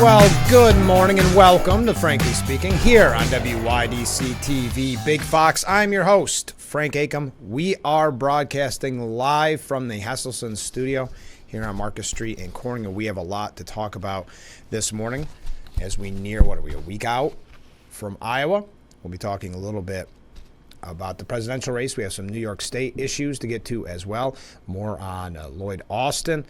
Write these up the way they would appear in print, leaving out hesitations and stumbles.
Well, good morning and welcome to Frankly Speaking here on WYDC TV Big Fox. I'm your host, Frank Acom. We are broadcasting live from the Hesselson studio here on Marcus Street in Corning, and we have a lot to talk about this morning as we near, a week out from Iowa. We'll be talking a little bit about the presidential race. We have some New York State issues to get to as well. More on Lloyd Austin.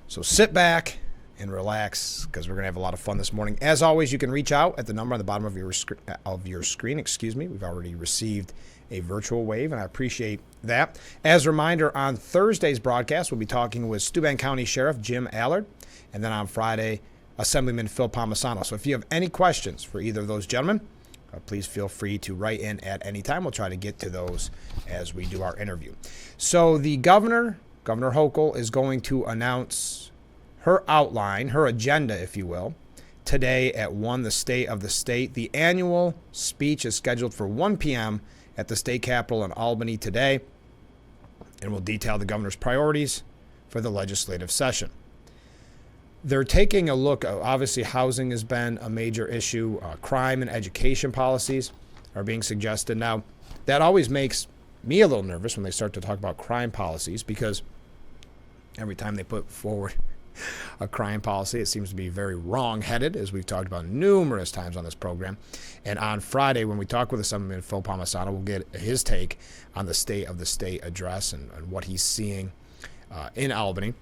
So sit back and relax because we're going to have a lot of fun this morning. As always, you can reach out at the number on the bottom of your screen. We've already received a virtual wave, and I appreciate that. As a reminder, on Thursday's broadcast, we'll be talking with Steuben County Sheriff Jim Allard, and then on Friday, Assemblyman Phil Palmisano. So if you have any questions for either of those gentlemen, please feel free to write in at any time. We'll try to get to those as we do our interview. So the Governor Hochul, is going to announce her outline, her agenda, if you will, today at 1, the State of the State. The annual speech is scheduled for 1 p.m. at the state capitol in Albany today, and will detail the governor's priorities for the legislative session. They're taking a look. Obviously, housing has been a major issue. Crime and education policies are being suggested. Now, that always makes me a little nervous when they start to talk about crime policies, because every time they put forward a crime policy, it seems to be very wrong-headed, as we've talked about numerous times on this program. And on Friday, when we talk with Assemblyman Phil Palmisano, we'll get his take on the State of the State address and what he's seeing in Albany.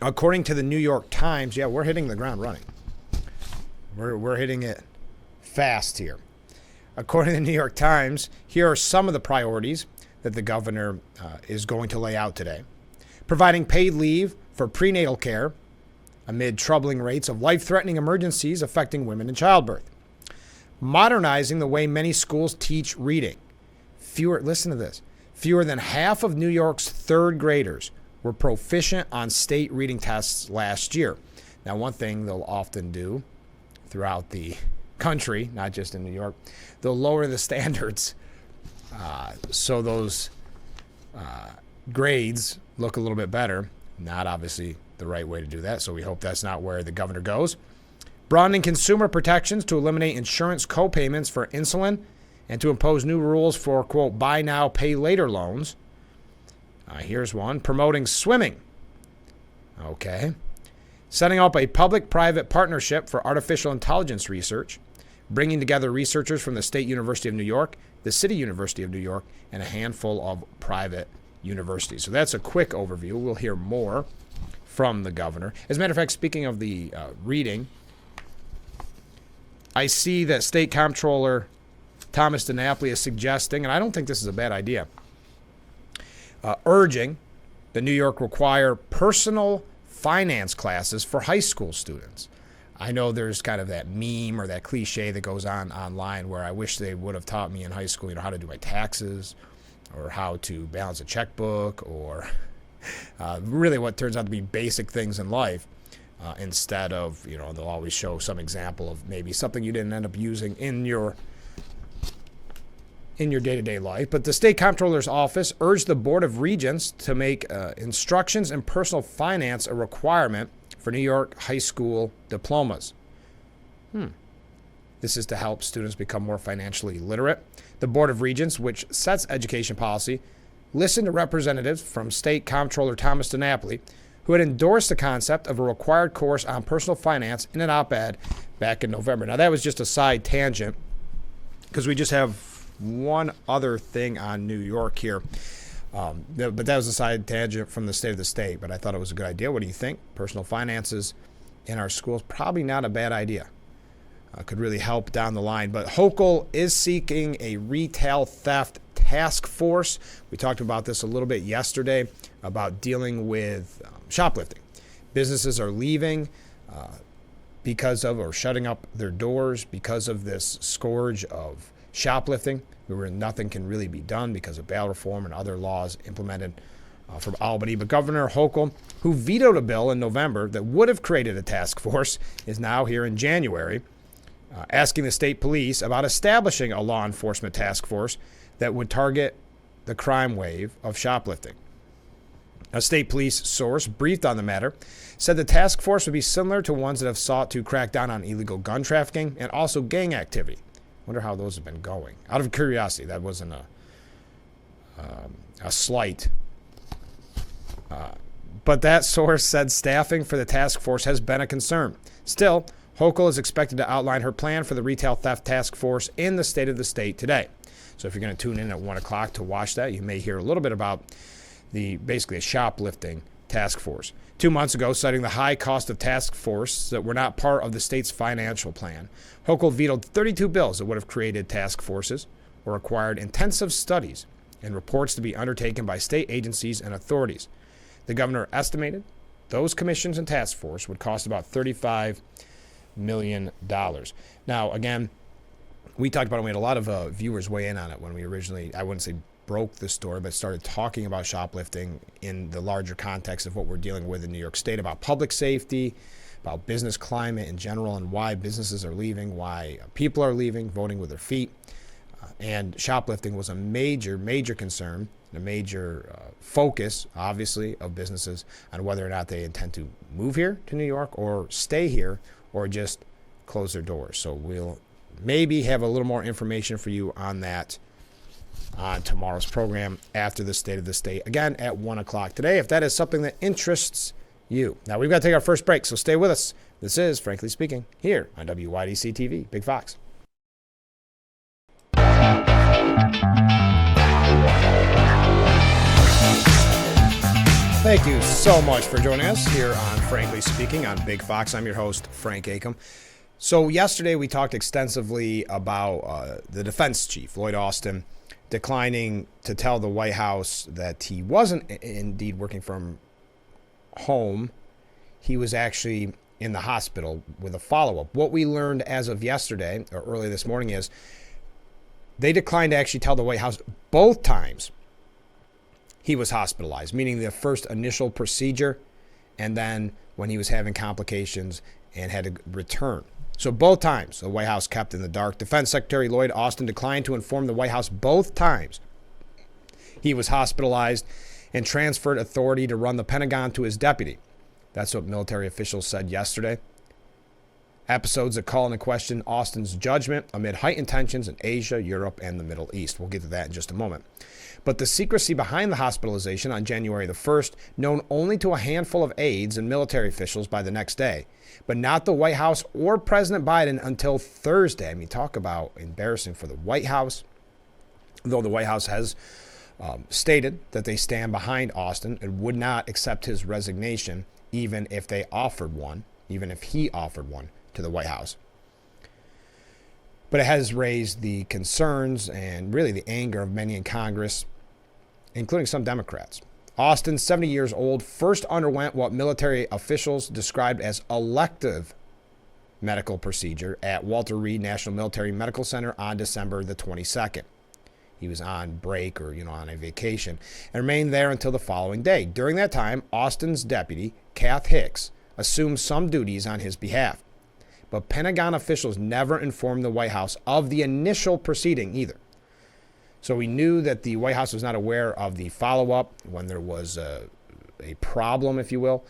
According to the New York Times, we're hitting the ground running. We're hitting it fast here. According to the New York Times, here are some of the priorities that the governor is going to lay out today. Providing paid leave for prenatal care amid troubling rates of life-threatening emergencies affecting women in childbirth. Modernizing the way many schools teach reading. Listen to this. Fewer than half of New York's third graders were proficient on state reading tests last year. Now, one thing they'll often do throughout the country, not just in New York, they'll lower the standards so those grades look a little bit better. Not obviously the right way to do that, so we hope that's not where the governor goes. Broadening consumer protections to eliminate insurance co-payments for insulin and to impose new rules for, quote, buy now, pay later loans. Here's one. Promoting swimming. Okay. Setting up a public-private partnership for artificial intelligence research, bringing together researchers from the State University of New York, the City University of New York, and a handful of private universities. So that's a quick overview. We'll hear more from the governor. As a matter of fact, speaking of the reading, I see that State Comptroller Thomas DiNapoli is suggesting, and I don't think this is a bad idea, urging that New York require personal finance classes for high school students. I know there's kind of that meme or that cliche that goes on online where I wish they would have taught me in high school, how to do my taxes, or how to balance a checkbook, or really what turns out to be basic things in life, instead of, they'll always show some example of maybe something you didn't end up using in your day-to-day life. But the State Comptroller's Office urged the Board of Regents to make instructions in personal finance a requirement for New York high school diplomas. This is to help students become more financially literate. The Board of Regents, which sets education policy, listened to representatives from State Comptroller Thomas DiNapoli, who had endorsed the concept of a required course on personal finance in an op-ed back in November. Now, that was just a side tangent, because we just have one other thing on New York here. But that was a side tangent from the State of the State, but I thought it was a good idea. What do you think? Personal finances in our schools, probably not a bad idea. Could really help down the line. But Hochul is seeking a retail theft task force. We talked about this a little bit yesterday about dealing with shoplifting. Businesses are leaving because of, or shutting up their doors because of this scourge of shoplifting, where nothing can really be done because of bail reform and other laws implemented from Albany. But Governor Hochul, who vetoed a bill in November that would have created a task force, is now here in January asking the state police about establishing a law enforcement task force that would target the crime wave of shoplifting. A state police source briefed on the matter said the task force would be similar to ones that have sought to crack down on illegal gun trafficking and also gang activity. Wonder how those have been going. Out of curiosity, that wasn't a slight. But that source said staffing for the task force has been a concern. Still, Hochul is expected to outline her plan for the retail theft task force in the State of the State today. So if you're going to tune in at 1 o'clock to watch that, you may hear a little bit about basically a shoplifting task force. 2 months ago, citing the high cost of task force that were not part of the state's financial plan, Hochul vetoed 32 bills that would have created task forces or required intensive studies and reports to be undertaken by state agencies and authorities. The governor estimated those commissions and task force would cost about $35 million. Now, again, we talked about it. We had a lot of viewers weigh in on it when we originally, I wouldn't say broke the story, but started talking about shoplifting in the larger context of what we're dealing with in New York State, about public safety, about business climate in general, and why businesses are leaving, why people are leaving, voting with their feet. And shoplifting was a major, major concern, a major focus, obviously, of businesses on whether or not they intend to move here to New York or stay here or just close their doors. So we'll maybe have a little more information for you on that on tomorrow's program after the State of the State, again at 1 o'clock today, if that is something that interests you. Now, we've got to take our first break, so stay with us. This is Frankly Speaking here on WYDC TV, Big Fox. Thank you so much for joining us here on Frankly Speaking on Big Fox. I'm your host, Frank Acom. So yesterday we talked extensively about the defense chief, Lloyd Austin, declining to tell the White House that he wasn't indeed working from home. He was actually in the hospital with a follow-up. What we learned as of yesterday, or early this morning, is they declined to actually tell the White House both times he was hospitalized, meaning the first initial procedure and then when he was having complications and had to return. So both times the White House kept in the dark. Defense Secretary Lloyd Austin declined to inform the White House both times he was hospitalized and transferred authority to run the Pentagon to his deputy. That's what military officials said yesterday. Episodes that call into question Austin's judgment amid heightened tensions in Asia, Europe, and the Middle East. We'll get to that in just a moment. But the secrecy behind the hospitalization on January the 1st, known only to a handful of aides and military officials by the next day, but not the White House or President Biden until Thursday. I mean, talk about embarrassing for the White House, though the White House has stated that they stand behind Austin and would not accept his resignation even if they offered one, even if he offered one to the White House. But it has raised the concerns and really the anger of many in Congress, including some Democrats. Austin, 70 years old, first underwent what military officials described as elective medical procedure at Walter Reed National Military Medical Center on December the 22nd. He was on break or, on a vacation and remained there until the following day. During that time, Austin's deputy, Kath Hicks, assumed some duties on his behalf. But Pentagon officials never informed the White House of the initial proceeding either. So we knew that the White House was not aware of the follow-up when there was a problem, if you will.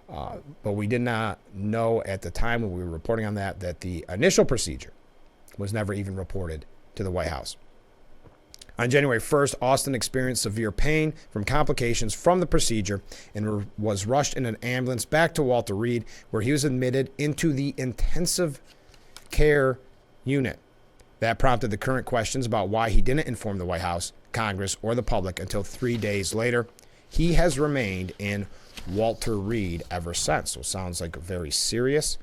But we did not know at the time when we were reporting on that the initial procedure was never even reported to the White House. On January 1st, Austin experienced severe pain from complications from the procedure and was rushed in an ambulance back to Walter Reed, where he was admitted into the intensive care unit. That prompted the current questions about why he didn't inform the White House, Congress, or the public until 3 days later. He has remained in Walter Reed ever since. So it sounds like very serious.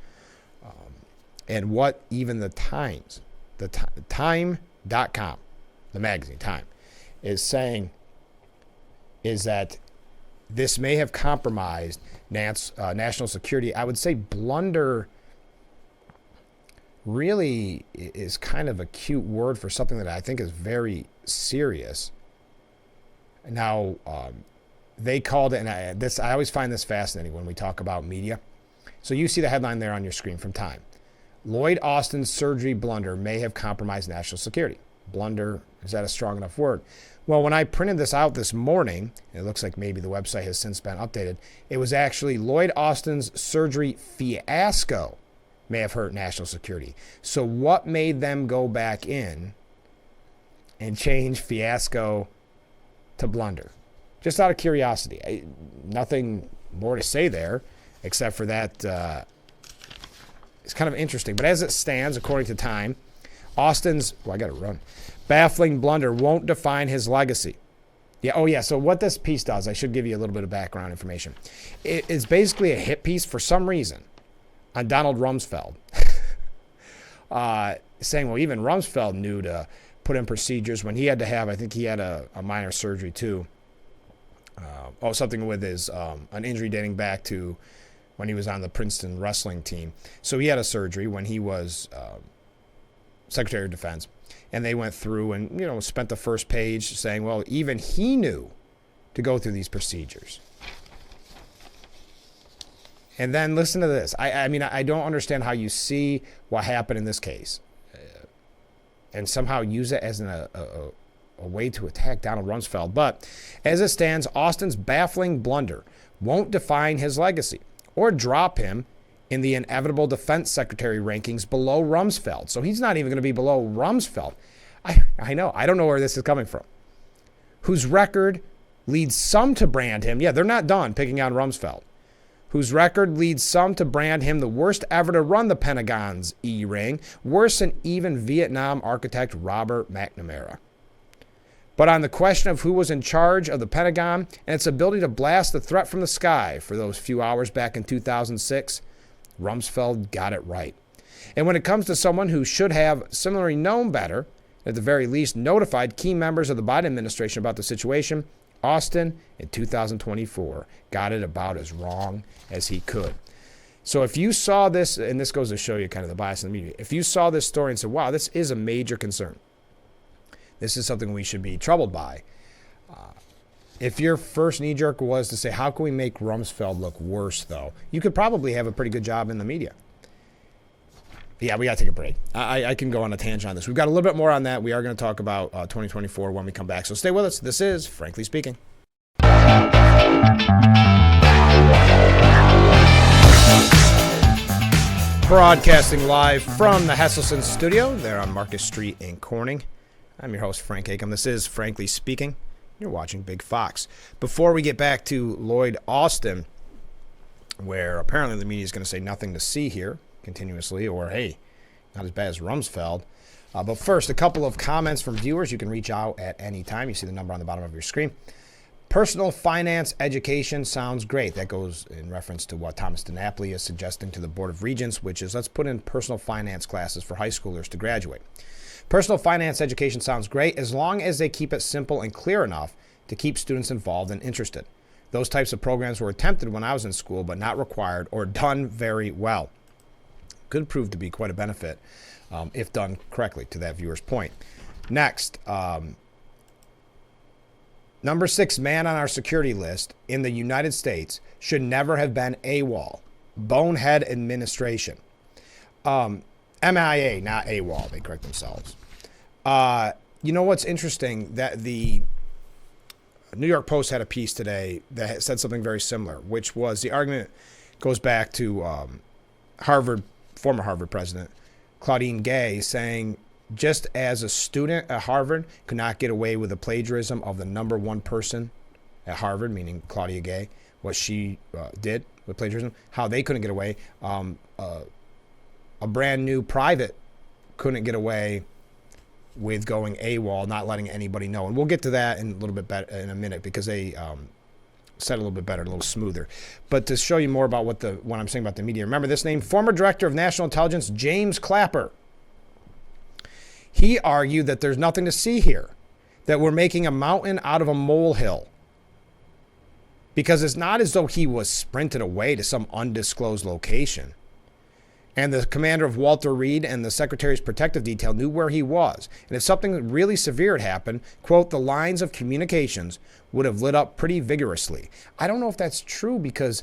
And what even the Times, time.com, the magazine Time, is saying is that this may have compromised national security. I would say blunder really is kind of a cute word for something that I think is very serious. Now, they called it, and I always find this fascinating when we talk about media. So you see the headline there on your screen from Time. Lloyd Austin's surgery blunder may have compromised national security. Blunder, is that a strong enough word? Well, when I printed this out this morning, it looks like maybe the website has since been updated. It was actually Lloyd Austin's surgery fiasco may have hurt national security. So what made them go back in and change fiasco to blunder? Just out of curiosity. Nothing more to say there except for that it's kind of interesting. But as it stands, according to Time, Austin's, I got to run, baffling blunder won't define his legacy. So what this piece does, I should give you a little bit of background information. It's basically a hit piece for some reason on Donald Rumsfeld. Saying, well, even Rumsfeld knew to put in procedures when he had to have, I think he had a minor surgery too. Something with his, an injury dating back to when he was on the Princeton wrestling team. So he had a surgery when he was Secretary of Defense. And they went through and, spent the first page saying, well, even he knew to go through these procedures. And then listen to this. I don't understand how you see what happened in this case and somehow use it as a way to attack Donald Rumsfeld. But as it stands, Austin's baffling blunder won't define his legacy or drop him in the inevitable defense secretary rankings below Rumsfeld. So he's not even going to be below Rumsfeld. I know. I don't know where this is coming from. Whose record leads some to brand him. Yeah, they're not done picking on Rumsfeld. Whose record leads some to brand him the worst ever to run the Pentagon's E-ring, worse than even Vietnam architect Robert McNamara. But on the question of who was in charge of the Pentagon and its ability to blast the threat from the sky for those few hours back in 2006, Rumsfeld got it right. And when it comes to someone who should have similarly known better, at the very least notified key members of the Biden administration about the situation, Austin in 2024 got it about as wrong as he could. So if you saw this, and this goes to show you kind of the bias in the media, if you saw this story and said, wow, this is a major concern, this is something we should be troubled by. If your first knee-jerk was to say, how can we make Rumsfeld look worse, though? You could probably have a pretty good job in the media. Yeah, we got to take a break. I can go on a tangent on this. We've got a little bit more on that. We are going to talk about 2024 when we come back. So stay with us. This is Frankly Speaking. Broadcasting live from the Hesselson studio there on Marcus Street in Corning. I'm your host, Frank Acom. This is Frankly Speaking. You're watching Big Fox. Before we get back to Lloyd Austin, where apparently the media is going to say nothing to see here continuously, or hey, not as bad as Rumsfeld. But first, a couple of comments from viewers. You can reach out at any time. You see the number on the bottom of your screen. Personal finance education sounds great. That goes in reference to what Thomas DiNapoli is suggesting to the Board of Regents, which is let's put in personal finance classes for high schoolers to graduate. Personal finance education sounds great as long as they keep it simple and clear enough to keep students involved and interested. Those types of programs were attempted when I was in school, but not required or done very well. Could prove to be quite a benefit if done correctly, to that viewer's point. Next, number 6 man on our security list in the United States should never have been AWOL. Bonehead administration. MIA, not AWOL. They correct themselves. You know what's interesting? That the New York Post had a piece today that said something very similar, which was the argument goes back to former Harvard president Claudine Gay saying just as a student at Harvard could not get away with the plagiarism of the number one person at Harvard, meaning Claudia Gay, what she did with plagiarism, how they couldn't get away. A brand new private couldn't get away with going AWOL, not letting anybody know. And we'll get to that in a little bit better in a minute because they said a little bit better, a little smoother. But to show you more about what I'm saying about the media, remember this name, former Director of National Intelligence, James Clapper. He argued that there's nothing to see here, that we're making a mountain out of a molehill. Because it's not as though he was sprinted away to some undisclosed location. And the commander of Walter Reed and the Secretary's protective detail knew where he was. And if something really severe had happened, quote, the lines of communications would have lit up pretty vigorously. I don't know if that's true because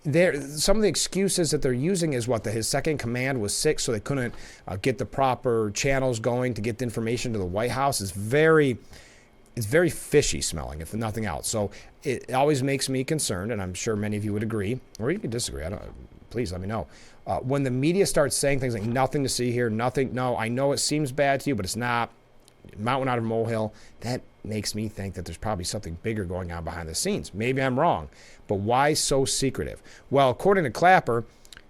some of the excuses that they're using is that his second in command was sick, so they couldn't get the proper channels going to get the information to the White House. It's very fishy smelling, if nothing else. So it always makes me concerned, and I'm sure many of you would agree, or you can disagree. Please let me know. When the media starts saying things like nothing to see here, nothing, no, I know it seems bad to you, but it's not. Mountain out of molehill, that makes me think that there's probably something bigger going on behind the scenes. Maybe I'm wrong, but why so secretive? Well, according to Clapper,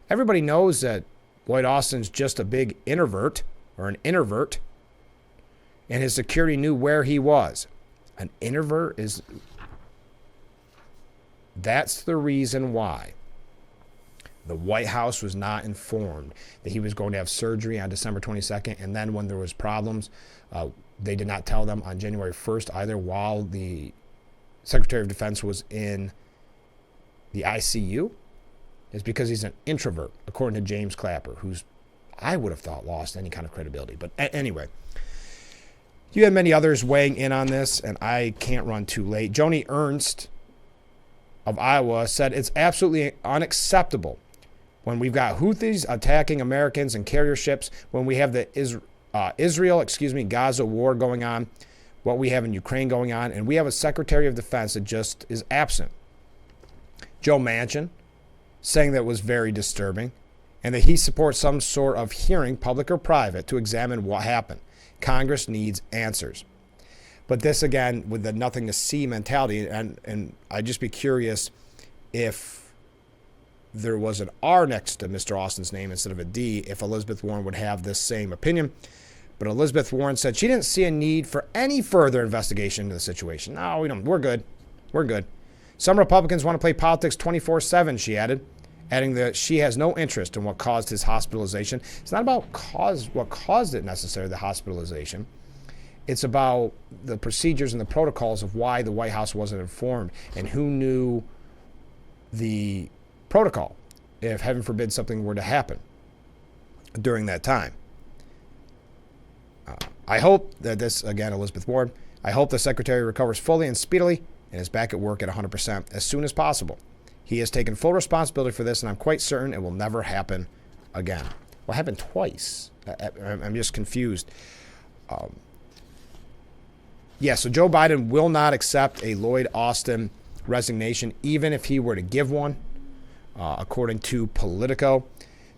everybody knows that Lloyd Austin's just a big introvert, or an introvert, and his security knew where he was. An introvert is... That's the reason why the White House was not informed that he was going to have surgery on December 22nd, and then when there was problems, they did not tell them on January 1st either, while the Secretary of Defense was in the ICU. It's because he's an introvert, according to James Clapper, who's, I would have thought, lost any kind of credibility. But anyway, you had many others weighing in on this, and I can't run too late. Joni Ernst of Iowa said it's absolutely unacceptable when we've got Houthis attacking Americans and carrier ships, when we have the Gaza war going on, what we have in Ukraine going on, and we have a Secretary of Defense that just is absent. Joe Manchin saying that it was very disturbing, and that he supports some sort of hearing, public or private, to examine what happened. Congress needs answers. But this, again, with the nothing to see mentality, and I'd just be curious if there was an R next to Mr. Austin's name instead of a D, if Elizabeth Warren would have this same opinion. But Elizabeth Warren said she didn't see a need for any further investigation into the situation. No, we don't. We're good. We're good. Some Republicans want to play politics 24/7, she added, adding that she has no interest in what caused his hospitalization. It's not about what caused it necessarily, the hospitalization. It's about the procedures and the protocols of why the White House wasn't informed and who knew the protocol if, heaven forbid, something were to happen during that time. I hope that this, again, Elizabeth Warren, I hope the Secretary recovers fully and speedily and is back at work at 100% as soon as possible. He has taken full responsibility for this, and I'm quite certain it will never happen again. Well, it happened twice. I'm just confused. So Joe Biden will not accept a Lloyd Austin resignation, even if he were to give one, according to Politico.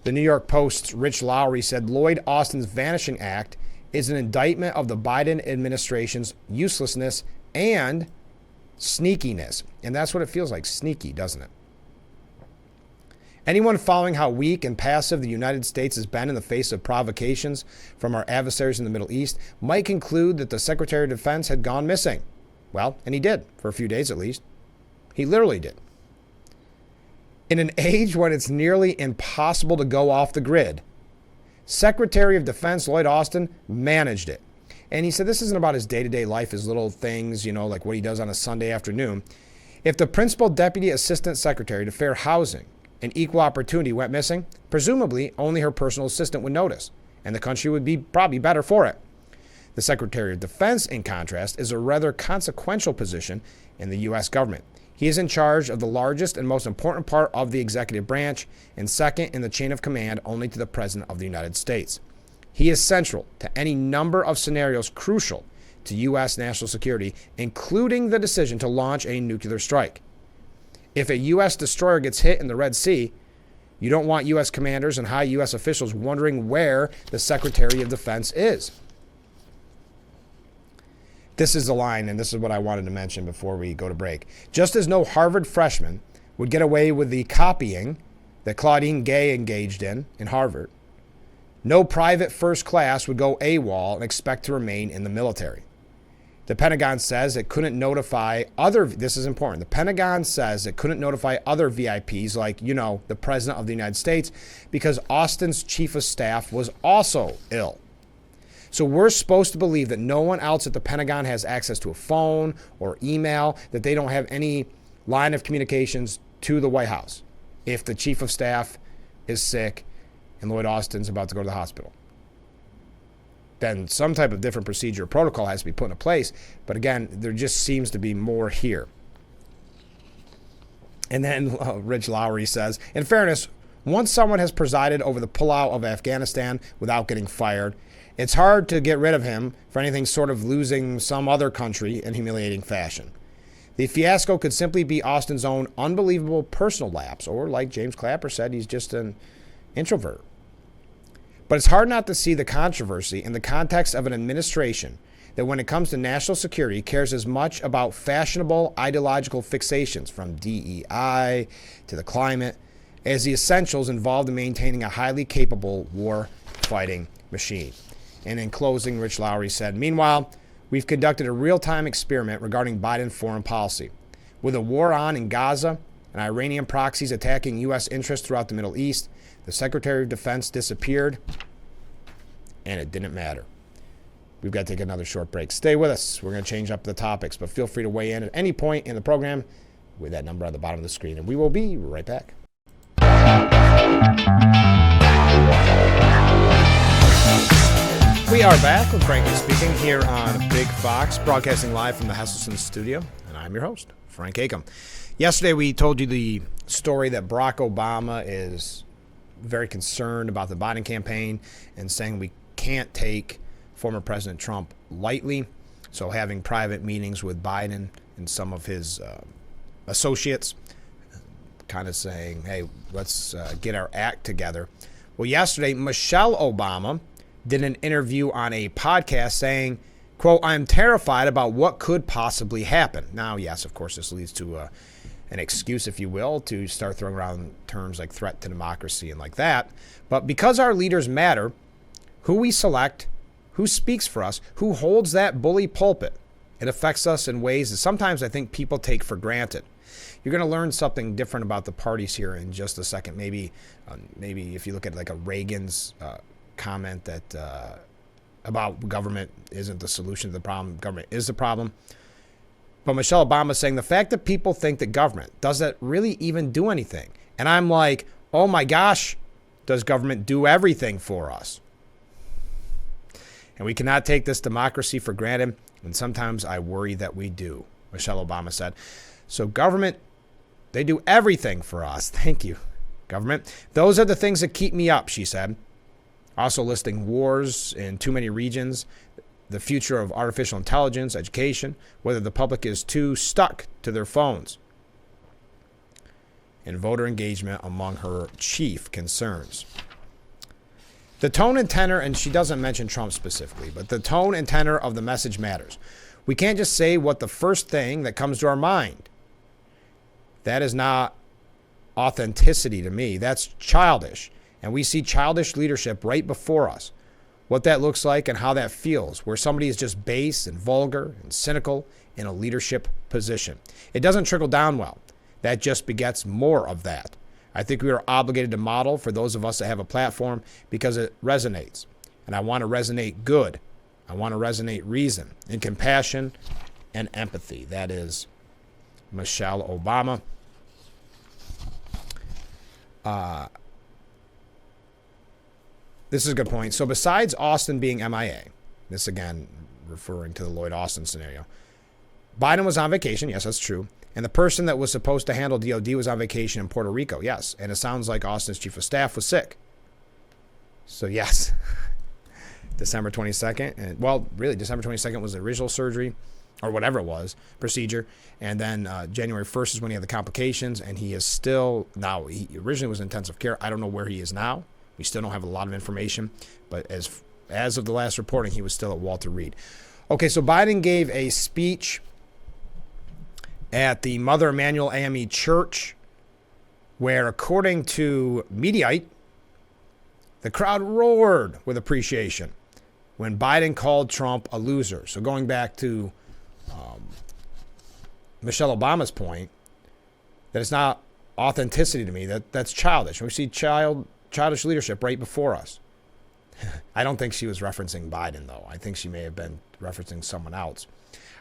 The New York Post's Rich Lowry said Lloyd Austin's Vanishing Act is an indictment of the Biden administration's uselessness and sneakiness. And that's what it feels like, sneaky, doesn't it? Anyone following how weak and passive the United States has been in the face of provocations from our adversaries in the Middle East might conclude that the Secretary of Defense had gone missing. Well, and he did, for a few days at least. He literally did. In an age when it's nearly impossible to go off the grid, Secretary of Defense Lloyd Austin managed it. And he said this isn't about his day-to-day life, his little things, like what he does on a Sunday afternoon. If the Principal Deputy Assistant Secretary to Fair Housing and Equal Opportunity went missing, presumably only her personal assistant would notice, and the country would be probably better for it. The Secretary of Defense, in contrast, is a rather consequential position in the U.S. government. He is in charge of the largest and most important part of the executive branch, and second in the chain of command only to the President of the United States. He is central to any number of scenarios crucial to U.S. national security, including the decision to launch a nuclear strike. If a U.S. destroyer gets hit in the Red Sea, you don't want U.S. commanders and high U.S. officials wondering where the Secretary of Defense is. This is the line, and this is what I wanted to mention before we go to break. Just as no Harvard freshman would get away with the copying that Claudine Gay engaged in Harvard, no private first class would go AWOL and expect to remain in the military. The Pentagon says it couldn't notify this is important, the Pentagon says it couldn't notify other VIPs like, the President of the United States because Austin's chief of staff was also ill. So we're supposed to believe that no one else at the Pentagon has access to a phone or email, that they don't have any line of communications to the White House if the chief of staff is sick and Lloyd Austin's about to go to the hospital. Then some type of different procedure or protocol has to be put into place. But again, there just seems to be more here. And then Rich Lowry says, in fairness, once someone has presided over the pullout of Afghanistan without getting fired, it's hard to get rid of him for anything sort of losing some other country in humiliating fashion. The fiasco could simply be Austin's own unbelievable personal lapse, or like James Clapper said, he's just an introvert. But it's hard not to see the controversy in the context of an administration that when it comes to national security cares as much about fashionable ideological fixations from DEI to the climate as the essentials involved in maintaining a highly capable war-fighting machine. And in closing, Rich Lowry said, meanwhile, we've conducted a real-time experiment regarding Biden foreign policy. With a war on in Gaza and Iranian proxies attacking U.S. interests throughout the Middle East, the Secretary of Defense disappeared, and it didn't matter. We've got to take another short break. Stay with us. We're going to change up the topics, but feel free to weigh in at any point in the program with that number on the bottom of the screen, and we will be right back. We are back with Frankly Speaking here on Big Fox, broadcasting live from the Hesselson studio, and I'm your host, Frank Acom. Yesterday we told you the story that Barack Obama is very concerned about the Biden campaign and saying we can't take former President Trump lightly. So having private meetings with Biden and some of his associates, kind of saying, hey, let's get our act together. Well, yesterday, Michelle Obama did an interview on a podcast saying, quote, I'm terrified about what could possibly happen. Now, yes, of course, this leads to an excuse, if you will, to start throwing around terms like threat to democracy and like that. But because our leaders matter, who we select, who speaks for us, who holds that bully pulpit, it affects us in ways that sometimes I think people take for granted. You're going to learn something different about the parties here in just a second. Maybe if you look at like a Reagan's comment that about government isn't the solution to the problem, government is the problem. But Michelle Obama saying the fact that people think that government doesn't really even do anything. And I'm like, oh my gosh, does government do everything for us? And we cannot take this democracy for granted. And sometimes I worry that we do, Michelle Obama said. So government, they do everything for us. Thank you, government. Those are the things that keep me up, she said. Also listing wars in too many regions, the future of artificial intelligence, education, whether the public is too stuck to their phones, and voter engagement among her chief concerns. The tone and tenor, and she doesn't mention Trump specifically, but the tone and tenor of the message matters. We can't just say what the first thing that comes to our mind. That is not authenticity to me. That's childish. And we see childish leadership right before us. What that looks like and how that feels, where somebody is just base and vulgar and cynical in a leadership position. It doesn't trickle down well. That just begets more of that. I think we are obligated to model for those of us that have a platform because it resonates. And I want to resonate good. I want to resonate reason and compassion and empathy. That is Michelle Obama. This is a good point. So besides Austin being MIA, this again referring to the Lloyd Austin scenario, Biden was on vacation. Yes, that's true. And the person that was supposed to handle DOD was on vacation in Puerto Rico. Yes. And it sounds like Austin's chief of staff was sick. So yes, December 22nd. And well, really December 22nd was the original surgery or whatever it was, procedure. And then January 1st is when he had the complications. And he is still now, he originally was in intensive care. I don't know where he is now. We still don't have a lot of information. But as of the last reporting, he was still at Walter Reed. Okay, so Biden gave a speech at the Mother Emanuel AME Church, where, according to Mediaite, the crowd roared with appreciation when Biden called Trump a loser. So going back to Michelle Obama's point, that it's not authenticity to me, that's childish. We see childish leadership right before us. I don't think she was referencing Biden, though. I think she may have been referencing someone else.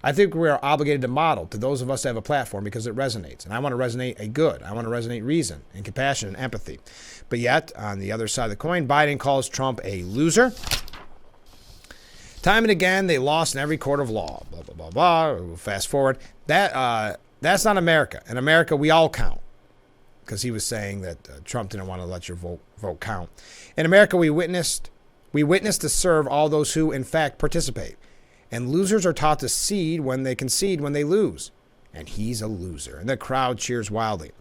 I think we are obligated to model to those of us that have a platform because it resonates. And I want to resonate a good. I want to resonate reason and compassion and empathy. But yet, on the other side of the coin, Biden calls Trump a loser. Time and again, they lost in every court of law. Blah, blah, blah, blah. Fast forward. That's not America. In America, we all count. because he was saying that Trump didn't want to let your vote count. In America, we witnessed to serve all those who, in fact, participate. And losers are taught to cede when they concede when they lose. And he's a loser. And the crowd cheers wildly.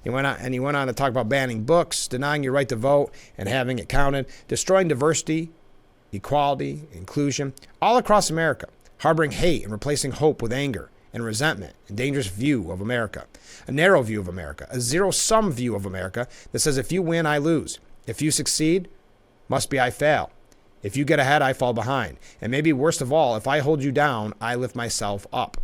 He went on to talk about banning books, denying your right to vote and having it counted, destroying diversity, equality, inclusion, all across America, harboring hate and replacing hope with anger and resentment, a dangerous view of America, a narrow view of America, a zero-sum view of America that says if you win, I lose. If you succeed, must be I fail. If you get ahead, I fall behind. And maybe worst of all, if I hold you down, I lift myself up.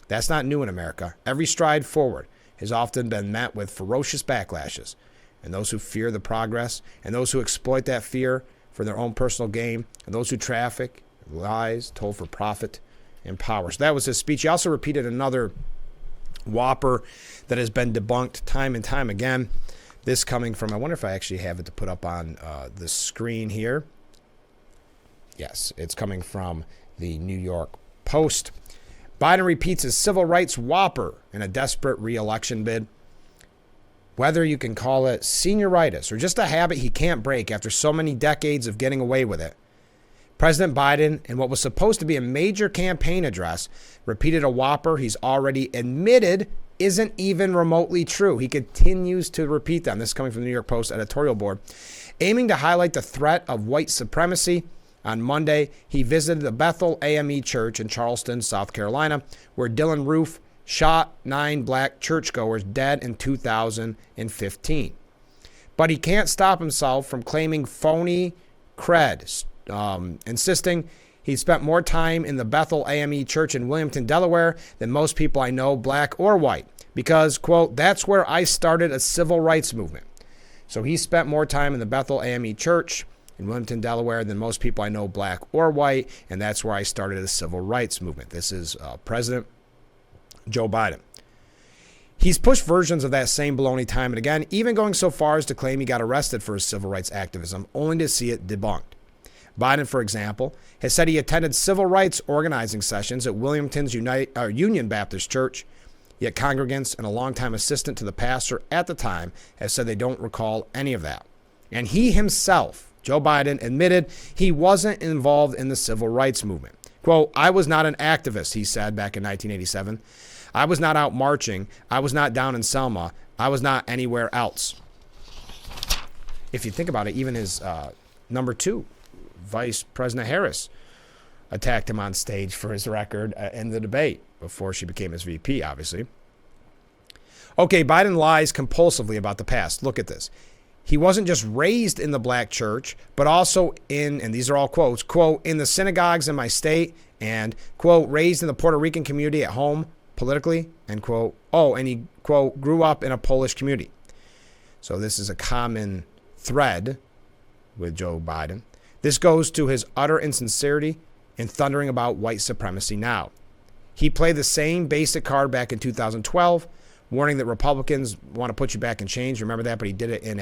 That's not new in America. Every stride forward has often been met with ferocious backlashes. And those who fear the progress, and those who exploit that fear for their own personal gain, and those who traffic, lies, told for profit and power. So that was his speech. He also repeated another whopper that has been debunked time and time again. This coming from, I wonder if I actually have it to put up on the screen here. Yes, it's coming from the New York Post. Biden repeats his civil rights whopper in a desperate re-election bid. Whether you can call it senioritis or just a habit he can't break after so many decades of getting away with it, President Biden, in what was supposed to be a major campaign address, repeated a whopper he's already admitted isn't even remotely true. He continues to repeat them. This is coming from the New York Post editorial board. Aiming to highlight the threat of white supremacy, on Monday, he visited the Bethel AME Church in Charleston, South Carolina, where Dylan Roof shot 9 black churchgoers dead in 2015. But he can't stop himself from claiming phony cred, insisting he spent more time in the Bethel AME Church in Wilmington, Delaware than most people I know, black or white, because, quote, that's where I started a civil rights movement. So he spent more time in the Bethel AME Church in Wilmington, Delaware than most people I know, black or white, and that's where I started a civil rights movement. This is President Joe Biden. He's pushed versions of that same baloney time and again, even going so far as to claim he got arrested for his civil rights activism, only to see it debunked. Biden, for example, has said he attended civil rights organizing sessions at Wilmington's Union Baptist Church, yet congregants and a longtime assistant to the pastor at the time have said they don't recall any of that. And he himself, Joe Biden, admitted he wasn't involved in the civil rights movement. Quote, I was not an activist, he said back in 1987. I was not out marching. I was not down in Selma. I was not anywhere else. If you think about it, even his number 2, Vice President Harris, attacked him on stage for his record in the debate before she became his VP, obviously. Okay, Biden lies compulsively about the past. Look at this. He wasn't just raised in the black church, but also in, and these are all quotes, quote, in the synagogues in my state, and, quote, raised in the Puerto Rican community at home politically, and, quote, oh, and he, quote, grew up in a Polish community. So this is a common thread with Joe Biden. This goes to his utter insincerity in thundering about white supremacy now. He played the same basic card back in 2012, warning that Republicans want to put you back in chains. Remember that? But he did it in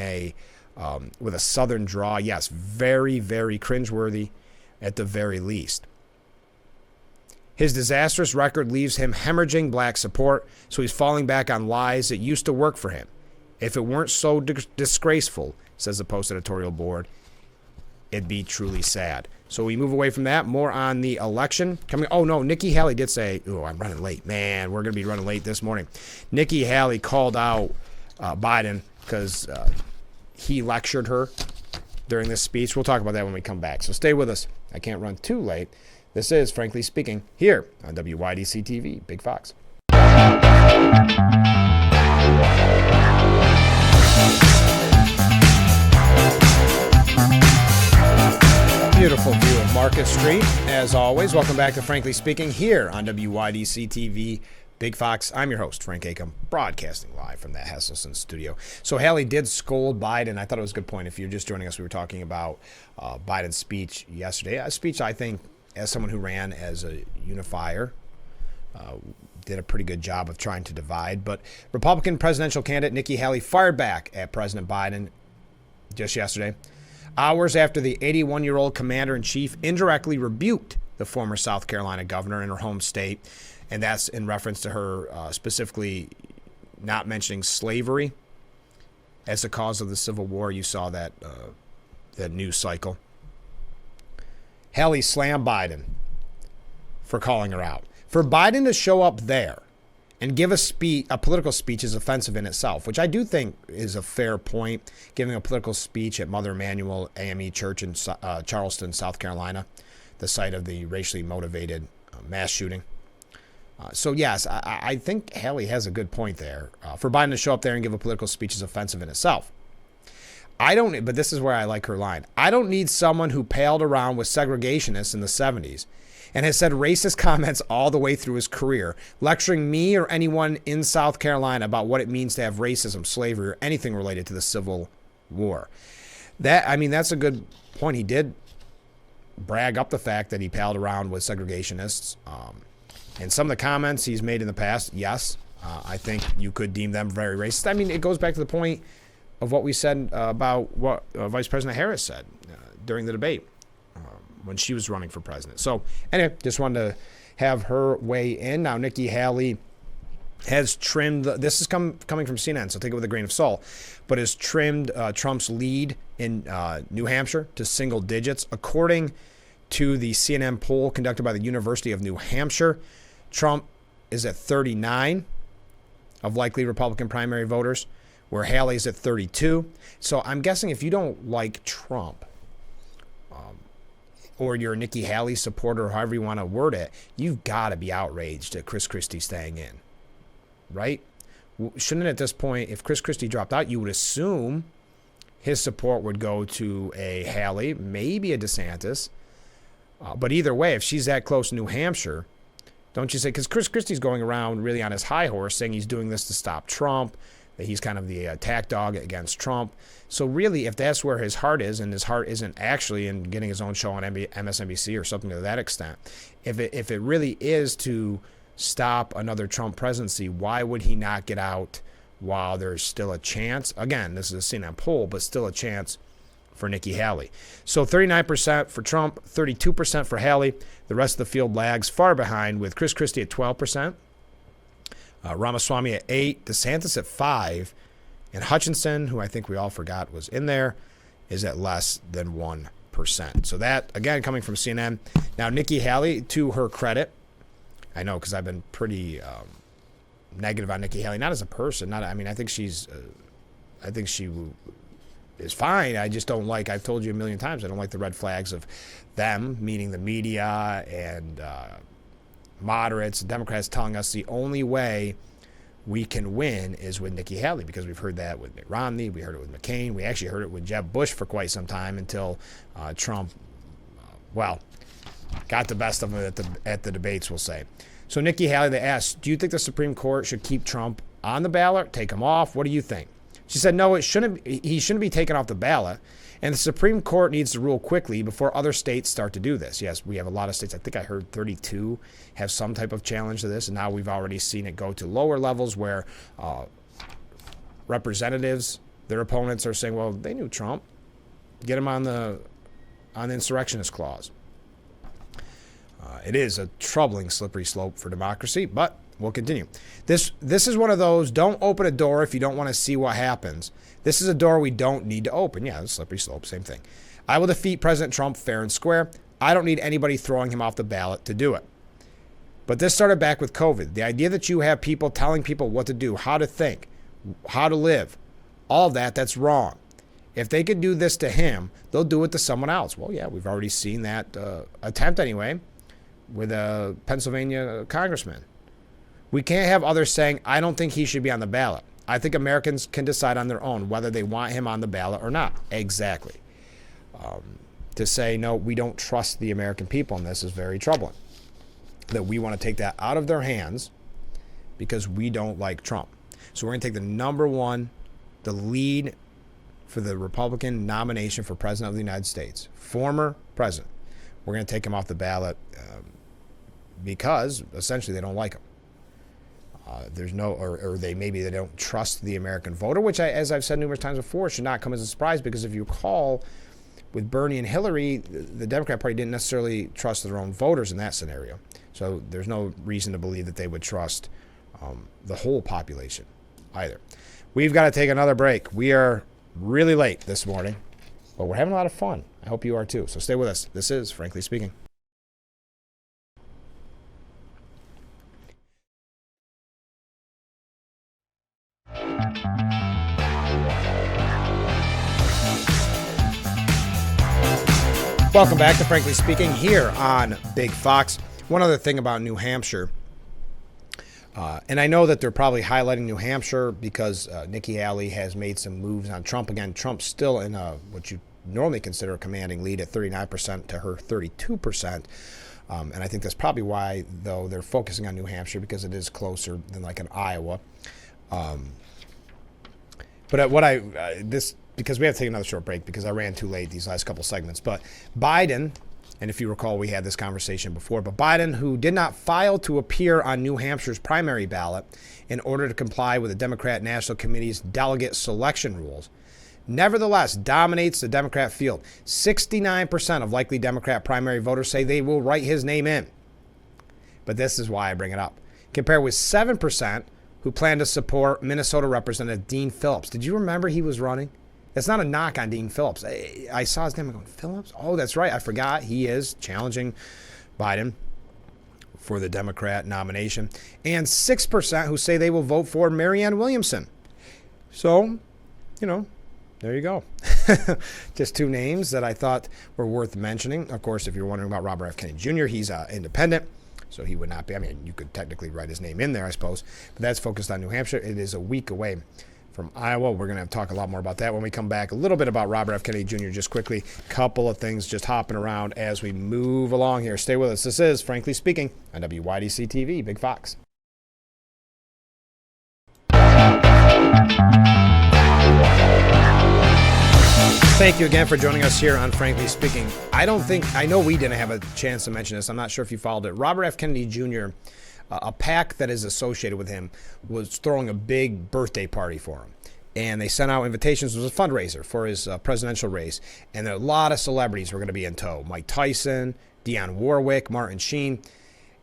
with a Southern draw. Yes, very, very cringeworthy at the very least. His disastrous record leaves him hemorrhaging black support, so he's falling back on lies that used to work for him. If it weren't so disgraceful, says the Post editorial board, it'd be truly sad. So we move away from that. More on the election coming. Oh, no, Nikki Haley did say, oh, I'm running late. Man, we're going to be running late this morning. Nikki Haley called out Biden because he lectured her during this speech. We'll talk about that when we come back. So stay with us. I can't run too late. This is Frankly Speaking here on WYDC TV, Big Fox. Beautiful view of Market Street, as always. Welcome back to Frankly Speaking here on WYDC TV, Big Fox. I'm your host, Frank Acom, broadcasting live from that Hesselson studio. So Haley did scold Biden. I thought it was a good point. If you're just joining us, we were talking about Biden's speech yesterday. A speech, I think, as someone who ran as a unifier, did a pretty good job of trying to divide. But Republican presidential candidate Nikki Haley fired back at President Biden just yesterday, hours after the 81-year-old commander-in-chief indirectly rebuked the former South Carolina governor in her home state, and that's in reference to her specifically not mentioning slavery as the cause of the Civil War. You saw that news cycle. Haley slammed Biden for calling her out. For Biden to show up there and give a political speech is offensive in itself, which I do think is a fair point, giving a political speech at Mother Emanuel AME Church in Charleston, South Carolina, the site of the racially motivated mass shooting. So, yes, I think Haley has a good point there. For Biden to show up there and give a political speech is offensive in itself. But this is where I like her line. I don't need someone who paled around with segregationists in the 70s and has said racist comments all the way through his career, lecturing me or anyone in South Carolina about what it means to have racism, slavery, or anything related to the Civil War. That's a good point. He did brag up the fact that he paled around with segregationists. And some of the comments he's made in the past, yes, I think you could deem them very racist. I mean, it goes back to the point of what we said about what Vice President Harris said during the debate when she was running for president. So anyway, just wanted to have her weigh in. Now, Nikki Haley has trimmed, this is coming from CNN, so take it with a grain of salt, but has trimmed Trump's lead in New Hampshire to single digits. According to the CNN poll conducted by the University of New Hampshire, Trump is at 39 of likely Republican primary voters, where Haley's at 32. So I'm guessing if you don't like Trump, or you're a Nikki Haley supporter, or however you want to word it, you've got to be outraged at Chris Christie staying in, right? Shouldn't at this point, if Chris Christie dropped out, you would assume his support would go to a Haley, maybe a DeSantis. But either way, if she's that close to New Hampshire, don't you say, because Chris Christie's going around really on his high horse saying he's doing this to stop Trump, that he's kind of the attack dog against Trump. So really, if that's where his heart is, and his heart isn't actually in getting his own show on MSNBC or something to that extent, if it really is to stop another Trump presidency, why would he not get out while there's still a chance? Again, this is a CNN poll, but still a chance for Nikki Haley. So 39% for Trump, 32% for Haley. The rest of the field lags far behind, with Chris Christie at 12%, Ramaswamy at 8%, DeSantis at 5%, and Hutchinson, who I think we all forgot was in there, is at less than 1%. So that, again, coming from CNN. Now, Nikki Haley, to her credit, I know because I've been pretty negative on Nikki Haley, not as a person. I think she is fine. I just don't like, I've told you a million times, I don't like the red flags of them, meaning the media and moderates, Democrats telling us the only way we can win is with Nikki Haley, because we've heard that with Mitt Romney, we heard it with McCain, we actually heard it with Jeb Bush for quite some time until Trump, got the best of it at the debates, we'll say. So Nikki Haley, they asked, do you think the Supreme Court should keep Trump on the ballot, take him off? What do you think? She said, no, he shouldn't be taken off the ballot. And the Supreme Court needs to rule quickly before other states start to do this. Yes, we have a lot of states. I think I heard 32 have some type of challenge to this. And now we've already seen it go to lower levels where representatives, their opponents are saying, well, they knew Trump. Get him on the insurrectionist clause. It is a troubling slippery slope for democracy, but we'll continue. This is one of those, don't open a door if you don't want to see what happens. This is a door we don't need to open. Yeah, slippery slope, same thing. I will defeat President Trump fair and square. I don't need anybody throwing him off the ballot to do it. But this started back with COVID. The idea that you have people telling people what to do, how to think, how to live, all of that's wrong. If they could do this to him, they'll do it to someone else. Well, yeah, we've already seen that attempt anyway with a Pennsylvania congressman. We can't have others saying, I don't think he should be on the ballot. I think Americans can decide on their own whether they want him on the ballot or not. Exactly. To say, no, we don't trust the American people in this is very troubling. That we want to take that out of their hands because we don't like Trump. So we're going to take the lead for the Republican nomination for president of the United States, former president. We're going to take him off the ballot because essentially they don't like him. There's no, or they don't trust the American voter, which, as I've said numerous times before, should not come as a surprise, because if you recall, with Bernie and Hillary, the Democrat Party didn't necessarily trust their own voters in that scenario. So there's no reason to believe that they would trust the whole population either. We've got to take another break. We are really late this morning, but we're having a lot of fun. I hope you are too. So stay with us. This is Frankly Speaking. Welcome back to Frankly Speaking here on Big Fox. One other thing about New Hampshire, and I know that they're probably highlighting New Hampshire because Nikki Haley has made some moves on Trump. Again, Trump's still in what you normally consider a commanding lead at 39% to her 32%. And I think that's probably why, though, they're focusing on New Hampshire because it is closer than like an Iowa. But because we have to take another short break because I ran too late these last couple segments. But Biden, and if you recall, we had this conversation before, but Biden, who did not file to appear on New Hampshire's primary ballot in order to comply with the Democrat National Committee's delegate selection rules, nevertheless dominates the Democrat field. 69% of likely Democrat primary voters say they will write his name in. But this is why I bring it up. Compared with 7% who plan to support Minnesota Representative Dean Phillips. Did you remember he was running? It's not a knock on Dean Phillips. I saw his name. I'm going, Phillips? Oh, that's right. I forgot. He is challenging Biden for the Democrat nomination. And 6% who say they will vote for Marianne Williamson. So, there you go. Just two names that I thought were worth mentioning. Of course, if you're wondering about Robert F. Kennedy Jr., he's independent. So he would not be. I mean, you could technically write his name in there, I suppose. But that's focused on New Hampshire. It is a week away from Iowa. We're going to talk a lot more about that when we come back. A little bit about Robert F. Kennedy Jr. just quickly. Couple of things just hopping around as we move along here. Stay with us. This is Frankly Speaking on WYDC TV, Big Fox. Thank you again for joining us here on Frankly Speaking. I know we didn't have a chance to mention this. I'm not sure if you followed it. Robert F. Kennedy Jr., a PAC that is associated with him, was throwing a big birthday party for him. And they sent out invitations. It was a fundraiser for his presidential race. And a lot of celebrities were going to be in tow. Mike Tyson, Dionne Warwick, Martin Sheen.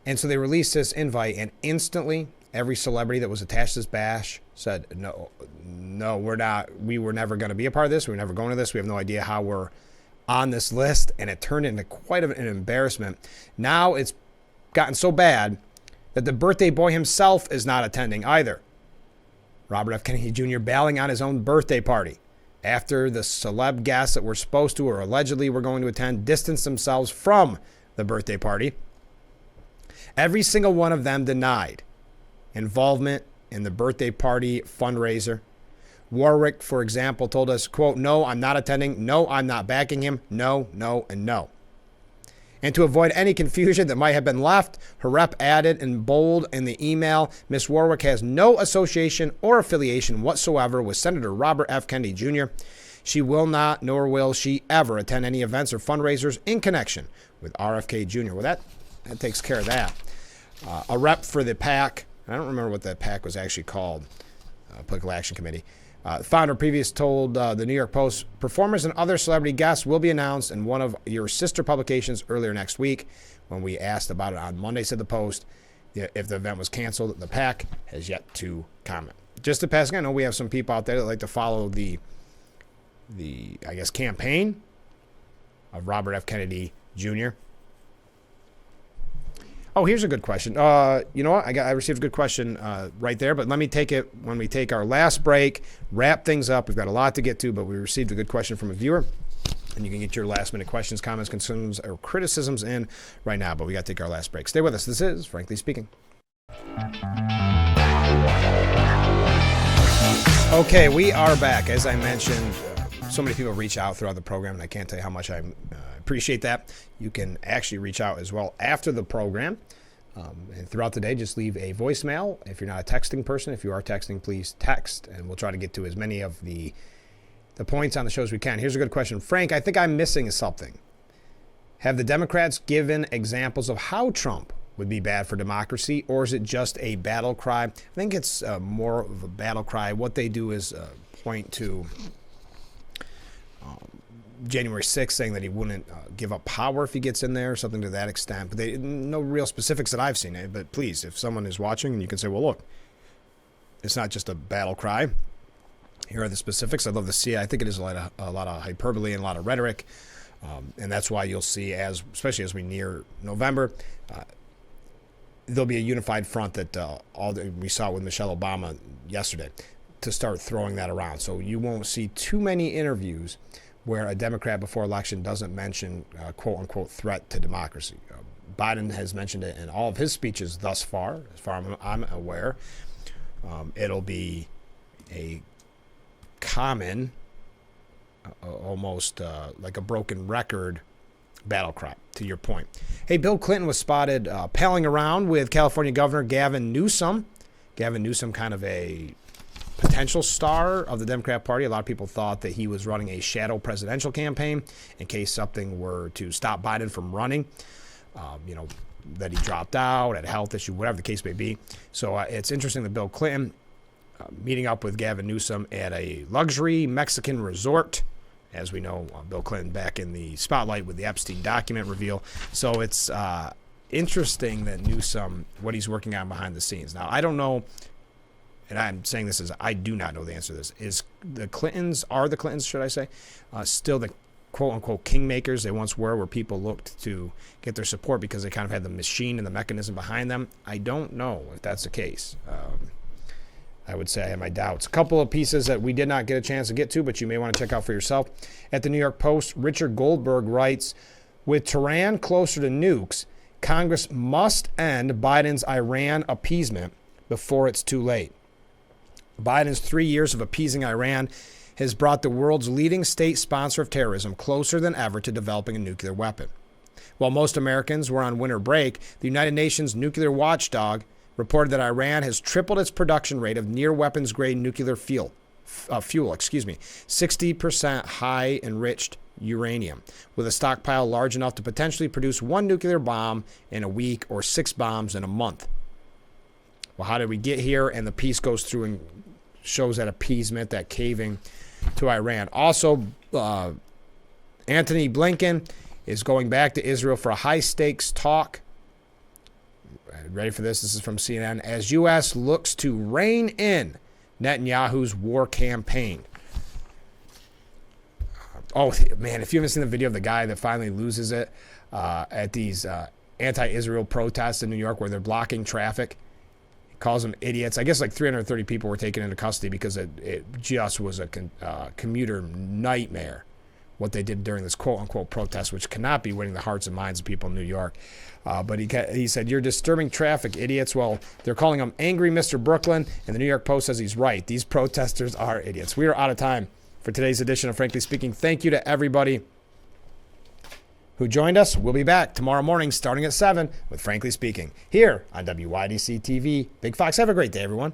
And so they released this invite, and instantly every celebrity that was attached to this bash said, no, we're not. We were never going to be a part of this. We were never going to this. We have no idea how we're on this list. And it turned into quite an embarrassment. Now it's gotten so bad that the birthday boy himself is not attending either. Robert F. Kennedy Jr. bailing on his own birthday party after the celeb guests that were supposed to or allegedly were going to attend distanced themselves from the birthday party. Every single one of them denied involvement in the birthday party fundraiser. Warwick, for example, told us, quote, "No, I'm not attending. No, I'm not backing him. No, no, and no." And to avoid any confusion that might have been left, her rep added in bold in the email, Ms. Warwick has no association or affiliation whatsoever with Senator Robert F. Kennedy Jr. She will not, nor will she ever attend any events or fundraisers in connection with RFK Jr. Well, that takes care of that. A rep for the PAC, I don't remember what that PAC was actually called, Political Action Committee. Founder previously told the New York Post, performers and other celebrity guests will be announced in one of your sister publications earlier next week. When we asked about it on Monday, said the Post, if the event was canceled, the PAC has yet to comment. Just to pass, I know we have some people out there that like to follow the campaign of Robert F. Kennedy Jr. Oh, here's a good question. You know what? I received a good question right there, but let me take it when we take our last break, wrap things up. We've got a lot to get to, but we received a good question from a viewer, and you can get your last-minute questions, comments, concerns, or criticisms in right now, but we got to take our last break. Stay with us. This is Frankly Speaking. Okay, we are back. As I mentioned, so many people reach out throughout the program, and I can't tell you how much I appreciate that. You can actually reach out as well after the program. And throughout the day, just leave a voicemail. If you're not a texting person, if you are texting, please text, and we'll try to get to as many of the points on the show as we can. Here's a good question. Frank, I think I'm missing something. Have the Democrats given examples of how Trump would be bad for democracy, or is it just a battle cry? I think it's more of a battle cry. What they do is point to January 6th, saying that he wouldn't give up power if he gets in there, something to that extent. But no real specifics that I've seen. But please, if someone is watching and you can say, well, look, it's not just a battle cry. Here are the specifics. I'd love to see it. I think it is a lot of hyperbole and a lot of rhetoric. And that's why you'll see, especially as we near November, there'll be a unified front that we saw with Michelle Obama yesterday to start throwing that around. So you won't see too many interviews where a Democrat before election doesn't mention quote-unquote threat to democracy. Biden has mentioned it in all of his speeches thus far, as far as I'm aware. It'll be a common, almost like a broken record battle cry, to your point. Hey, Bill Clinton was spotted palling around with California Governor Gavin Newsom. Gavin Newsom, kind of a potential star of the Democrat Party. A lot of people thought that he was running a shadow presidential campaign in case something were to stop Biden from running. That he dropped out, had a health issue, whatever the case may be. So it's interesting that Bill Clinton meeting up with Gavin Newsom at a luxury Mexican resort. As we know, Bill Clinton back in the spotlight with the Epstein document reveal. So it's interesting that Newsom, what he's working on behind the scenes. Now, I don't know, and I'm saying this as I do not know the answer to this. Are the Clintons, should I say, still the quote-unquote kingmakers they once were, where people looked to get their support because they kind of had the machine and the mechanism behind them? I don't know if that's the case. I would say I have my doubts. A couple of pieces that we did not get a chance to get to, but you may want to check out for yourself. At the New York Post, Richard Goldberg writes, with Tehran closer to nukes, Congress must end Biden's Iran appeasement before it's too late. Biden's 3 years of appeasing Iran has brought the world's leading state sponsor of terrorism closer than ever to developing a nuclear weapon. While most Americans were on winter break, the United Nations nuclear watchdog reported that Iran has tripled its production rate of near weapons-grade nuclear fuel, 60% high enriched uranium, with a stockpile large enough to potentially produce one nuclear bomb in a week or 6 bombs in a month. Well, how did we get here? And the piece goes through and shows that appeasement, that caving to Iran. Also, Antony Blinken is going back to Israel for a high-stakes talk. Ready for this? This is from CNN. As U.S. looks to rein in Netanyahu's war campaign. Oh, man, if you haven't seen the video of the guy that finally loses it at these anti-Israel protests in New York where they're blocking traffic, he calls them idiots. I guess like 330 people were taken into custody because it just was a commuter nightmare what they did during this quote-unquote protest, which cannot be winning the hearts and minds of people in New York. But he said, you're disturbing traffic, idiots. Well, they're calling him Angry Mr. Brooklyn, and the New York Post says he's right. These protesters are idiots. We are out of time for today's edition of Frankly Speaking. Thank you to everybody who joined us. We'll be back tomorrow morning starting at 7 with Frankly Speaking here on WYDC TV. Big Fox, have a great day, everyone.